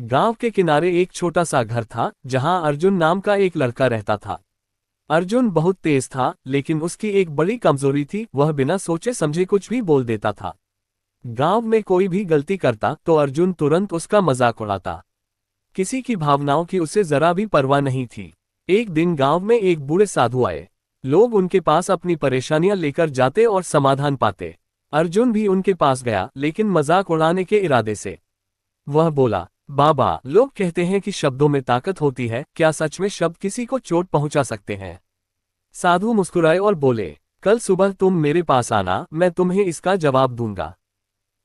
गांव के किनारे एक छोटा सा घर था जहां अर्जुन नाम का एक लड़का रहता था। अर्जुन बहुत तेज था, लेकिन उसकी एक बड़ी कमजोरी थी, वह बिना सोचे समझे कुछ भी बोल देता था। गांव में कोई भी गलती करता तो अर्जुन तुरंत उसका मजाक उड़ाता। किसी की भावनाओं की उसे जरा भी परवाह नहीं थी। एक दिन गांव में एक बूढ़े साधु आए। लोग उनके पास अपनी परेशानियां लेकर जाते और समाधान पाते। अर्जुन भी उनके पास गया, लेकिन मजाक उड़ाने के इरादे से। वह बोला, बाबा, लोग कहते हैं कि शब्दों में ताकत होती है, क्या सच में शब्द किसी को चोट पहुंचा सकते हैं? साधु मुस्कुराए और बोले, कल सुबह तुम मेरे पास आना, मैं तुम्हें इसका जवाब दूंगा।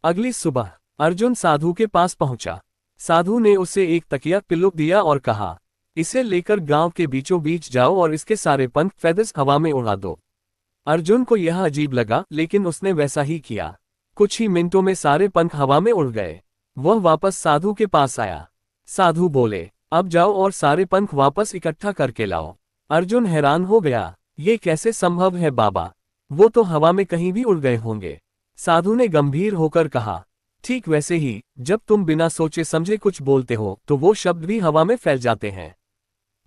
अगली सुबह अर्जुन साधु के पास पहुंचा। साधु ने उसे एक तकिया पिल्लो दिया और कहा, इसे लेकर गांव के बीचों बीच जाओ और इसके सारे पंख फेदर्स हवा में उड़ा दो। अर्जुन को यह अजीब लगा, लेकिन उसने वैसा ही किया। कुछ ही मिनटों में सारे पंख हवा में उड़ गए। वह वापस साधु के पास आया। साधु बोले, अब जाओ और सारे पंख वापस इकट्ठा करके लाओ। अर्जुन हैरान हो गया, ये कैसे संभव है बाबा? वो तो हवा में कहीं भी उड़ गए होंगे। साधु ने गंभीर होकर कहा, ठीक वैसे ही, जब तुम बिना सोचे समझे कुछ बोलते हो तो वो शब्द भी हवा में फैल जाते हैं।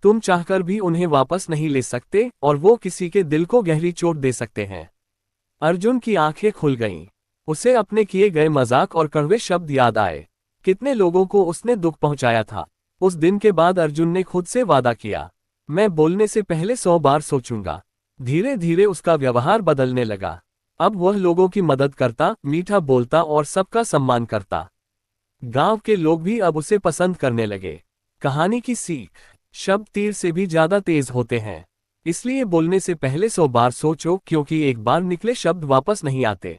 तुम चाहकर भी उन्हें वापस नहीं ले सकते और वो किसी के दिल को गहरी चोट दे सकते हैं। अर्जुन की आंखें खुल गईं। उसे अपने किए गए मजाक और कड़वे शब्द याद आए। कितने लोगों को उसने दुख पहुंचाया था। उस दिन के बाद अर्जुन ने खुद से वादा किया, मैं बोलने से पहले 100 बार सोचूंगा। धीरे धीरे उसका व्यवहार बदलने लगा। अब वह लोगों की मदद करता, मीठा बोलता और सबका सम्मान करता। गांव के लोग भी अब उसे पसंद करने लगे। कहानी की सीख, शब्द तीर से भी ज्यादा तेज होते हैं। इसलिए बोलने से पहले 100 बार सोचो, क्योंकि एक बार निकले शब्द वापस नहीं आते।